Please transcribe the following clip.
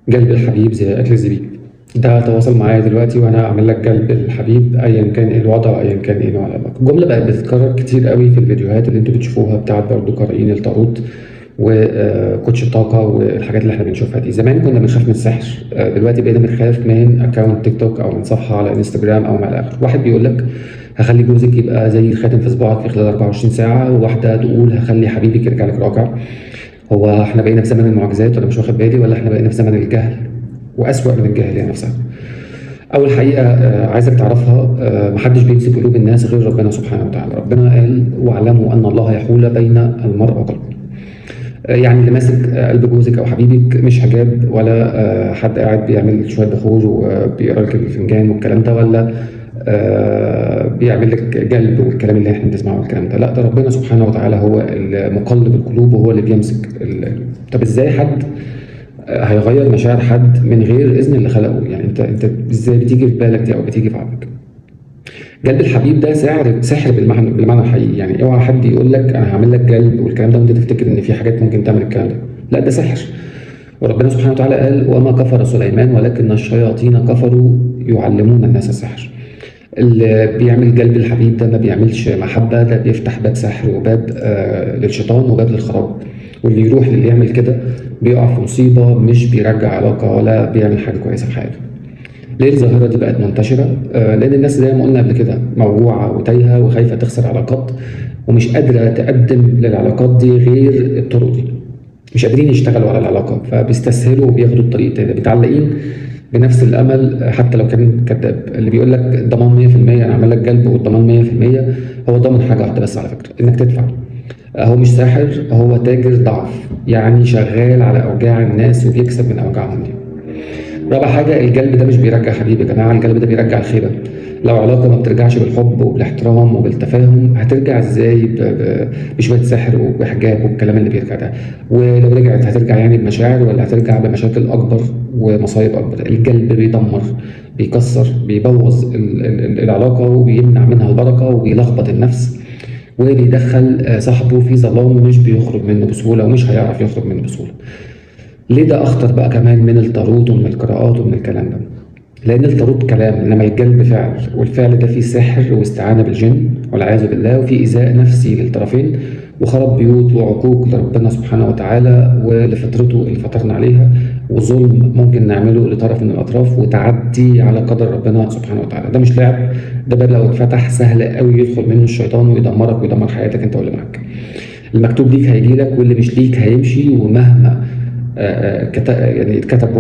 جلب الحبيب زي أكل الزبيب. ده تواصل معايا دلوقتي وأنا أعمل لك جلب الحبيب أيا كان إيه الوضع وأيا كان إيه نوع العلاقة. الجملة بقت بتتكرر كتير قوي في الفيديوهات اللي أنتوا بتشوفوها بتاعت برضه قارئين التاروت وكوتش الطاقة والحاجات اللي احنا بنشوفها دي. زمان كنا بنخاف من السحر، دلوقتي بقينا بنخاف من اكونت تيك توك او من صفحة على انستجرام او ما الى اخره. واحد بيقول لك هخلي جوزك يبقى زي الخاتم في صباعك في خلال 24 ساعة، وواحدة تقول هخلي حبيبك يرجع لك راجع. هو احنا بقينا في زمن المعجزات ولا مش واخد بالي، ولا احنا بقينا في زمن الجهل وأسوأ من الجاهلية نفسها؟ أول حقيقة عايزك تعرفها، محدش بيمسك قلوب الناس غير ربنا سبحانه وتعالى. ربنا قال واعلموا أن الله يحول بين المرء وقلبه. يعني اللي ماسك قلب جوزك أو حبيبك مش حجاب، ولا حد قاعد بيعمل شوية بخور وبيقرا لك الفنجان والكلام ده، ولا بيعمل لك جلب والكلام اللي احنا بنسمعه والكلام ده. لا، ده ربنا سبحانه وتعالى هو المقلب القلوب وهو اللي بيمسك طب ازاي حد هيغير مشاعر حد من غير اذن اللي خلقه؟ يعني انت ازاي بتيجي في بالك دي او بتيجي في عقلك؟ جلب الحبيب ده سحر بالمعنى الحقيقي. يعني اوعى حد يقول لك انا هعمل لك جلب والكلام ده وانت تفتكر ان في حاجات ممكن تعمل الكلام ده. لا، ده سحر. وربنا سبحانه وتعالى قال وما كفر سليمان ولكن الشياطين كفروا يعلمون الناس السحر. اللي بيعمل جلب الحبيب ده ما بيعملش محبة، ده بيفتح باب سحر وباب للشيطان وباب للخراب. واللي يروح للي يعمل كده بيقع في مصيبة، مش بيرجع علاقة ولا بيعمل حاجة كويسة في حياته. ليه الظاهرة دي بقت منتشرة؟ لأن الناس زي ما قلنا قبل كده موجوعة وتايهة وخايفة تخسر علاقات، ومش قادرة تقدم للعلاقات دي غير الطرق دي. مش قادرين يشتغلوا على العلاقة، فبيستسهلوا وبياخدوا الطريق التاني، متعلقين بنفس الامل حتى لو كان كذاب. اللي بيقول لك ضمان 100% انا اعمل لك جلب والضمان 100%، هو ضامن حاجه واحده بس على فكره، انك تدفع. هو مش ساحر، هو تاجر ضعف، يعني شغال على اوجاع الناس وبيكسب من اوجاعهم دي. رابع حاجه، الجلب ده مش بيرجع حبيب يا جماعه، الجلب ده بيرجع الخيبه. لو علاقه ما بترجعش بالحب وبالاحترام وبالتفاهم، هترجع ازاي بشويه سحر وبحجاب والكلام اللي بيرجع ده؟ ولو رجعت هترجع يعني بمشاعر، ولا هترجع بمشاكل اكبر ومصايب اكبر؟ الجلب بيدمر، بيكسر، بيبوظ العلاقه وبيمنع منها البركه وبيلخبط النفس وبيدخل صاحبه في ظلام مش بيخرج منه بسهوله ومش هيعرف يخرج منه بسهوله. ليه ده اخطر بقى كمان من التاروت ومن القراءات ومن الكلام ده؟ لان التاروت كلام، انما الجلب فعل، والفعل ده فيه سحر واستعانه بالجن والعياذ بالله، وفيه ايذاء نفسي للطرفين وخراب بيوت وعقوق لربنا سبحانه وتعالى ولفطرته اللي فطرنا عليها، وظلم ممكن نعمله لطرف من الاطراف وتعدي على قدر ربنا سبحانه وتعالى. ده مش لعب، ده باب لو اتفتح سهل قوي يدخل منه الشيطان ويدمرك ويدمر حياتك انت واللي معاك. المكتوب ليك هيجي لك واللي مش ليك هيمشي، ومهما يعني اتكتب